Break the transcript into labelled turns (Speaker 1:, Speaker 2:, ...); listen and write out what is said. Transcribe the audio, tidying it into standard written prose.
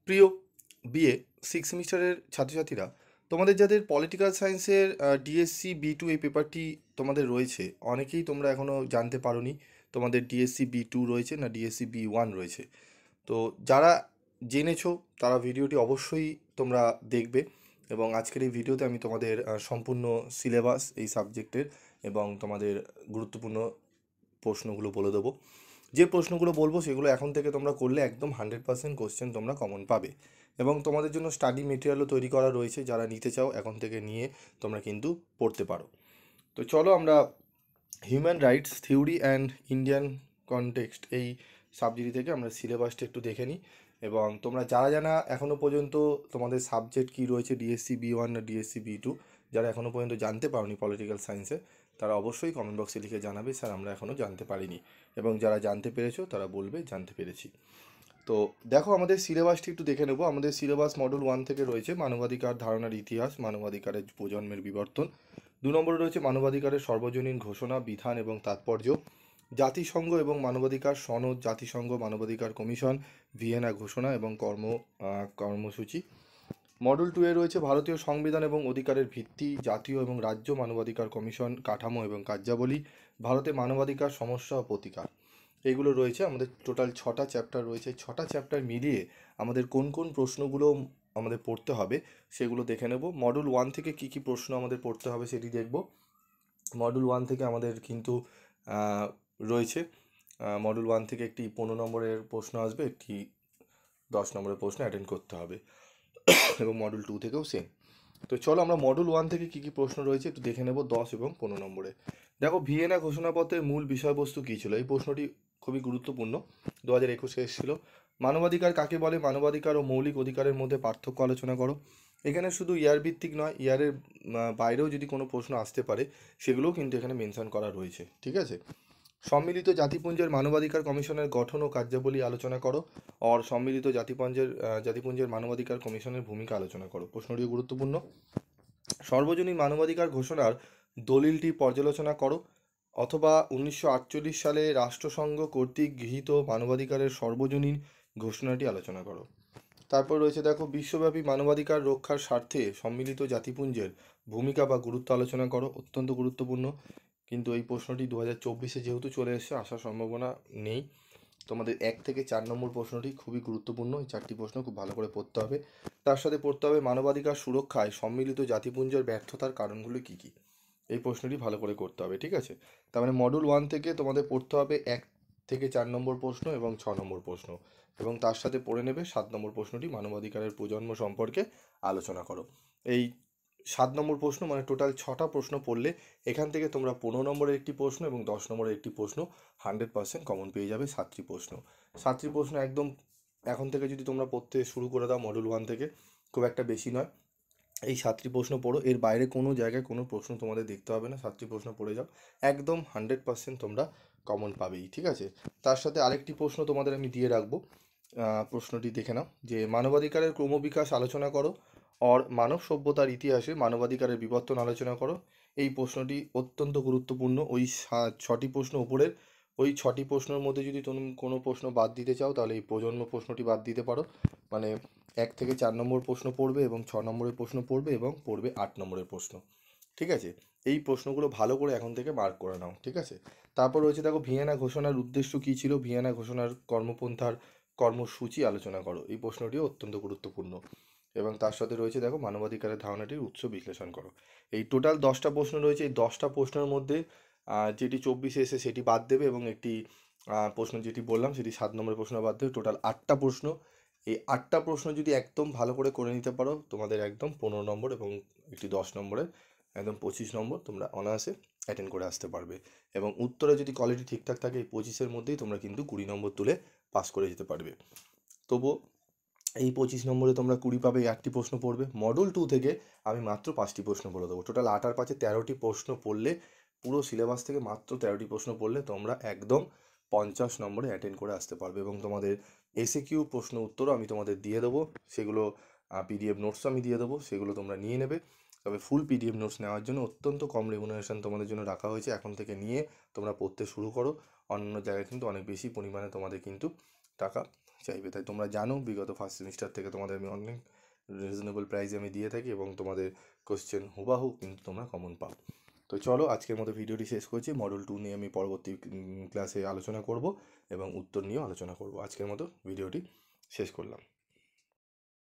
Speaker 1: প্রিয় BA six সেমিস্টারের ছাত্রছাত্রীরা, তোমাদের যাদের পলিটিক্যাল সায়েন্সের ডিএসসি বি2 এই পেপারটি তোমাদের রয়েছে, অনেকেই তোমরা এখনও জানতে পারোনি তোমাদের ডিএসসি বি2 রয়েছে না ডিএসসি বি1 রয়েছে। তো যারা জেনেছো তারা ভিডিওটি অবশ্যই তোমরা দেখবে, এবং আজকের এই ভিডিওতে আমি তোমাদের সম্পূর্ণ সিলেবাস এই সাবজেক্টের এবং তোমাদের গুরুত্বপূর্ণ প্রশ্নগুলো বলে দেবো। যে প্রশ্নগুলো বলবো সেগুলো এখন থেকে তোমরা করলে একদম 100% কোশ্চেন তোমরা কমন পাবে, এবং তোমাদের জন্য স্টাডি মেটেরিয়ালও তৈরি করা রয়েছে। যারা নিতে চাও এখন থেকে নিয়ে তোমরা কিন্তু পড়তে পারো। তো চলো আমরা human rights theory and Indian context এই সাবজেক্ট থেকে আমরা সিলেবাসটা একটু দেখে নিই। এবং তোমরা যারা জানা এখনও পর্যন্ত তোমাদের সাবজেক্ট কী রয়েছে ডিএসসি বি1 না ডিএসসি বি2, যারা এখনও পর্যন্ত জানতে পারোনি পলিটিক্যাল সায়েন্সে, তারা অবশ্যই কমেন্ট বক্সে লিখে জানাবে স্যার আমরা এখনও জানতে পারিনি, এবং যারা জানতে পেরেছো তারা বলবে জানতে পেরেছি। তো দেখো আমাদের সিলেবাসটি একটু দেখে নেব। আমাদের সিলেবাস মডেল 1 থেকে রয়েছে মানবাধিকার ধারণার ইতিহাস, মানবাধিকারের প্রজন্মের বিবর্তন। 2 নম্বরে রয়েছে মানবাধিকারের সর্বজনীন ঘোষণা, বিধান এবং তাৎপর্য, জাতিসংঘ এবং মানবাধিকার সনদ, জাতিসংঘ মানবাধিকার কমিশন, ভিয়েনা ঘোষণা এবং কর্মসূচি। মডেল 2 এ রয়েছে ভারতীয় সংবিধান এবং অধিকারের ভিত্তি, জাতীয় এবং রাজ্য মানবাধিকার কমিশন, কাঠামো এবং কার্যাবলী, ভারতে মানবাধিকার সমস্যা ও প্রতিকার। এইগুলো রয়েছে। আমাদের টোটাল 6টা চ্যাপ্টার রয়েছে। 6টা চ্যাপ্টার মিলিয়ে আমাদের কোন কোন প্রশ্নগুলো আমাদের পড়তে হবে সেগুলো দেখে নেব। মডেল 1 থেকে কি কি প্রশ্ন আমাদের পড়তে হবে সেটি দেখব। মডেল 1 থেকে আমাদের কিন্তু রয়েছে, মডেল 1 থেকে একটি 15 নম্বরের প্রশ্ন আসবে, একটি 10 নম্বরের প্রশ্ন অ্যাটেন্ড করতে হবে, এবং মডেল 2 থেকেও সেম। তো চলো আমরা মডেল 1 থেকে কী কী প্রশ্ন রয়েছে একটু দেখে নেব 10 এবং 15 নম্বরে। দেখো, ভিয়েনা ঘোষণাপত্রের মূল বিষয়বস্তু কী ছিল? এই প্রশ্নটি খুবই গুরুত্বপূর্ণ, 2021-এ এসেছিল। মানবাধিকার কাকে বলে? মানবাধিকার ও মৌলিক অধিকারের মধ্যে পার্থক্য আলোচনা করো। এখানে শুধু ইয়ার ভিত্তিক নয়, ইয়ারের বাইরেও যদি কোনো প্রশ্ন আসতে পারে সেগুলোও কিন্তু এখানে মেনশন করা রয়েছে, ঠিক আছে। সম্মিলিত জাতিপুঞ্জের মানবাধিকার কমিশনের গঠন ও কার্যাবলী আলোচনা করো। আর সম্মিলিত জাতিপুঞ্জের মানবাধিকার কমিশনের ভূমিকা আলোচনা করো। প্রশ্নটি গুরুত্বপূর্ণ। সর্বজনীন মানবাধিকার ঘোষণার দলিলটি পর্যালোচনা করো, অথবা 1948 সালে রাষ্ট্রসংঘ কর্তৃক গৃহীত মানবাধিকারের সর্বজনীন ঘোষণাটি আলোচনা করো। তারপর রয়েছে দেখো, বিশ্বব্যাপী মানবাধিকার রক্ষার স্বার্থে সম্মিলিত জাতিপুঞ্জের ভূমিকা বা গুরুত্ব আলোচনা করো। অত্যন্ত গুরুত্বপূর্ণ, কিন্তু এই প্রশ্নটি 2024-এ যেহেতু চলে এসেছে আসার সম্ভাবনা নেই। তোমাদের 1 থেকে 4 নম্বর প্রশ্নটি খুবই গুরুত্বপূর্ণ। এই 4টি প্রশ্ন খুব ভালো করে পড়তে হবে। তার সাথে পড়তে হবে মানবাধিকার সুরক্ষায় সম্মিলিত জাতিপুঞ্জের ব্যর্থতার কারণগুলো কী কী। এই প্রশ্নটি ভালো করে করতে হবে, ঠিক আছে। তার মানে মডেল 1 থেকে তোমাদের পড়তে হবে 1 থেকে 4 নম্বর প্রশ্ন এবং 6 নম্বর প্রশ্ন, এবং তার সাথে পড়ে নেবে 7 নম্বর প্রশ্নটি মানবাধিকারের প্রজন্ম সম্পর্কে আলোচনা করো। এই 7 নম্বর প্রশ্ন মানে টোটাল 6টা প্রশ্ন পড়লে এখান থেকে তোমরা 15 নম্বরের একটি প্রশ্ন এবং 10 নম্বরের একটি প্রশ্ন 100% কমন পেয়ে যাবে। 7টি প্রশ্ন, 7টি প্রশ্ন একদম এখন থেকে যদি তোমরা পড়তে শুরু করে দাও মডেল 1 থেকে, খুব একটা বেশি নয়, এই 7টি প্রশ্ন পড়ো। এর বাইরে কোনো জায়গায় কোনো প্রশ্ন তোমাদের দেখতে হবে না, 7টি প্রশ্ন পড়ে যাও, একদম 100% তোমরা কমন পাবেই, ঠিক আছে। তার সাথে আরেকটি প্রশ্ন তোমাদের আমি দিয়ে রাখবো, প্রশ্নটি দেখে নাও, যে মানবাধিকারের ক্রমবিকাশ আলোচনা করো। আর মানব সভ্যতার ইতিহাসে মানবাধিকারের বিবর্তন আলোচনা করো। এই প্রশ্নটি অত্যন্ত গুরুত্বপূর্ণ। ওই 6টি প্রশ্ন উপরের, ওই 6টি প্রশ্নের মধ্যে যদি তুমি কোনো প্রশ্ন বাদ দিতে চাও তাহলে এই প্রজন্ম প্রশ্নটি বাদ দিতে পারো। মানে 1 থেকে 4 নম্বর প্রশ্ন পড়বে, এবং 6 নম্বরের প্রশ্ন পড়বে, এবং পড়বে 8 নম্বরের প্রশ্ন, ঠিক আছে। এই প্রশ্নগুলো ভালো করে এখন থেকে মার্ক করে নাও, ঠিক আছে। তারপর রয়েছে দেখো, ভিয়েনা ঘোষণার উদ্দেশ্য কী ছিল? ভিয়েনা ঘোষণার কর্মপন্থার কর্মসূচি আলোচনা করো। এই প্রশ্নটিও অত্যন্ত গুরুত্বপূর্ণ। এবং তার সাথে রয়েছে দেখো, মানবাধিকারের ধারণাটির উৎস বিশ্লেষণ করো। এই টোটাল 10টা প্রশ্ন রয়েছে। এই 10টা প্রশ্নের মধ্যে যেটি 24-এ এসে সেটি বাদ দেবে, এবং একটি প্রশ্ন যেটি বললাম সেটি 7 নম্বরের প্রশ্ন বাদ দেবে। টোটাল 8টা প্রশ্ন। এই 8টা প্রশ্ন যদি একদম ভালো করে করে নিতে পারো তোমাদের একদম 15 নম্বর এবং একটি 10 নম্বরের একদম 25 নম্বর তোমরা অনায়াসে অ্যাটেন্ড করে আসতে পারবে। এবং উত্তরে যদি কোয়ালিটি ঠিকঠাক থাকে এই 25-এর মধ্যেই তোমরা কিন্তু 20 নম্বর তুলে পাস করে যেতে পারবে। তবুও এই 25 নম্বরে তোমরা 20 পাবে, এই 8টি প্রশ্ন পড়বে। মডেল 2 থেকে আমি মাত্র 5টি প্রশ্ন বলে দেবো। টোটাল 8 আর 5-এ 13টি প্রশ্ন পড়লে, পুরো সিলেবাস থেকে মাত্র 13টি প্রশ্ন পড়লে তোমরা একদম 50 নম্বরে অ্যাটেন্ড করে আসতে পারবে। এবং তোমাদের এসএকিউ প্রশ্ন উত্তরও আমি তোমাদের দিয়ে দেবো, সেগুলো পিডিএফ নোটসও আমি দিয়ে দেবো, সেগুলো তোমরা নিয়ে নেবে। তবে ফুল পিডিএফ নোটস নেওয়ার জন্য অত্যন্ত কম রেমুনারেশন তোমাদের জন্য রাখা হয়েছে। এখন থেকে নিয়ে তোমরা পড়তে শুরু করো, অন্যান্য জায়গায় কিন্তু অনেক বেশি পরিমাণে তোমাদের কিন্তু টাকা চাইবে। তাই তোমরা জানো বিগত ফার্স্ট সেমিস্টার থেকে তোমাদের আমি অনেক রিজনেবল প্রাইসে আমি দিয়ে থাকি এবং তোমাদের কোশ্চেন হুবাহু কিন্তু তোমরা কমন পাও। তো চলো আজকের মতো ভিডিওটি শেষ করছি। মডেল 2 নিয়ে আমি পরবর্তী ক্লাসে আলোচনা করব এবং উত্তর নিয়েও আলোচনা করব। আজকের মতো ভিডিওটি শেষ করলাম।